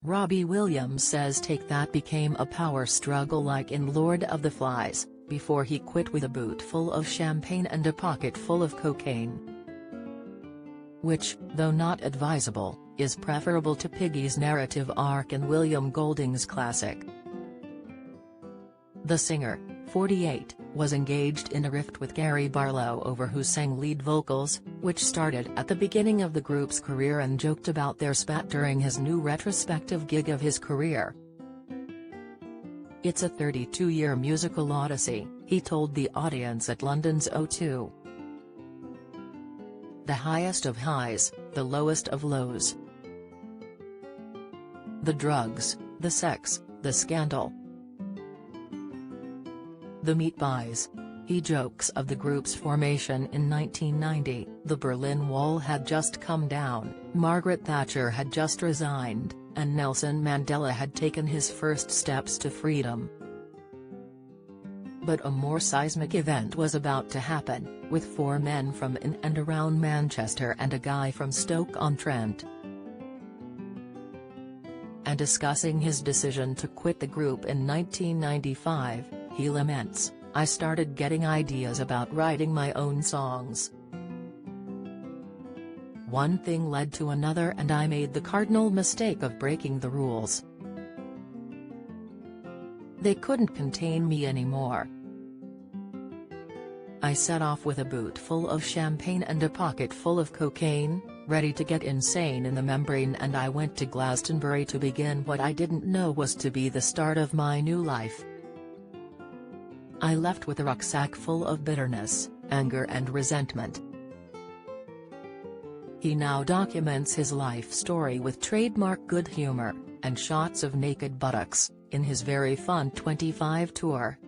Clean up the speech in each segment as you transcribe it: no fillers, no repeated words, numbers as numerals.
Robbie Williams says Take That became a power struggle like in Lord of the Flies, before he quit with a boot full of champagne and a pocket full of cocaine. Which, though not advisable, is preferable to Piggy's narrative arc in William Golding's classic. The singer, 48, was engaged in a rift with Gary Barlow over who sang lead vocals, which started at the beginning of the group's career and joked about their spat during his new retrospective gig of his career. "It's a 32-year musical odyssey," he told the audience at London's O2. "The highest of highs, the lowest of lows. The drugs, the sex, the scandal. The meat pies." He jokes of the group's formation in 1990, the Berlin Wall had just come down, Margaret Thatcher had just resigned, and Nelson Mandela had taken his first steps to freedom. But a more seismic event was about to happen, with 4 men from in and around Manchester and a guy from Stoke-on-Trent. And discussing his decision to quit the group in 1995, he laments, "I started getting ideas about writing my own songs. One thing led to another and I made the cardinal mistake of breaking the rules. They couldn't contain me anymore. I set off with a boot full of champagne and a pocket full of cocaine, ready to get insane in the membrane, and I went to Glastonbury to begin what I didn't know was to be the start of my new life. I left with a rucksack full of bitterness, anger and resentment." He now documents his life story with trademark good humor, and shots of naked buttocks, in his very fun 25 tour.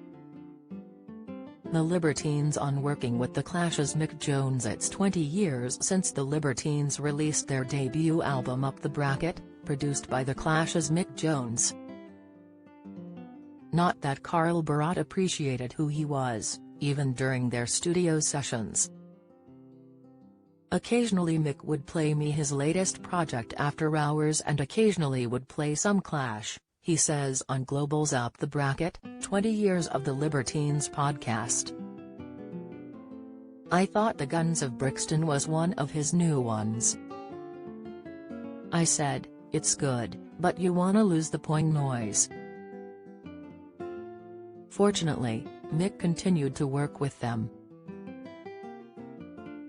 The Libertines on working with the Clash's Mick Jones. It's 20 years since the Libertines released their debut album Up the Bracket, produced by the Clash's Mick Jones. Not that Carl Barat appreciated who he was, even during their studio sessions. "Occasionally Mick would play me his latest project after hours and occasionally would play some Clash," he says on Global's Up the Bracket, 20 Years of the Libertines podcast. "I thought The Guns of Brixton was one of his new ones. I said, it's good, but you wanna lose the poing noise." Fortunately, Mick continued to work with them.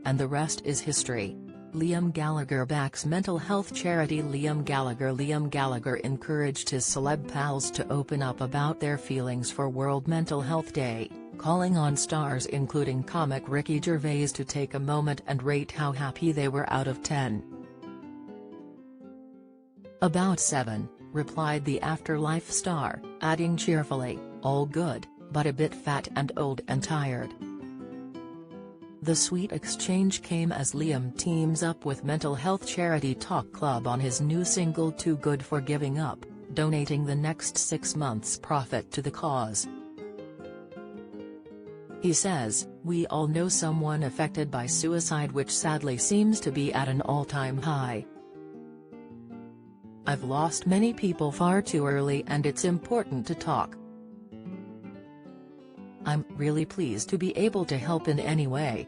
And the rest is history. Liam Gallagher backs mental health charity Liam Gallagher encouraged his celeb pals to open up about their feelings for World Mental Health Day, calling on stars including comic Ricky Gervais to take a moment and rate how happy they were out of 10. "About 7, replied the Afterlife star, adding cheerfully, "All good, but a bit fat and old and tired." The sweet exchange came as Liam teams up with mental health charity Talk Club on his new single Too Good for Giving Up, donating the next 6 months' profit to the cause. He says, "We all know someone affected by suicide, which sadly seems to be at an all-time high. I've lost many people far too early and it's important to talk. I'm really pleased to be able to help in any way."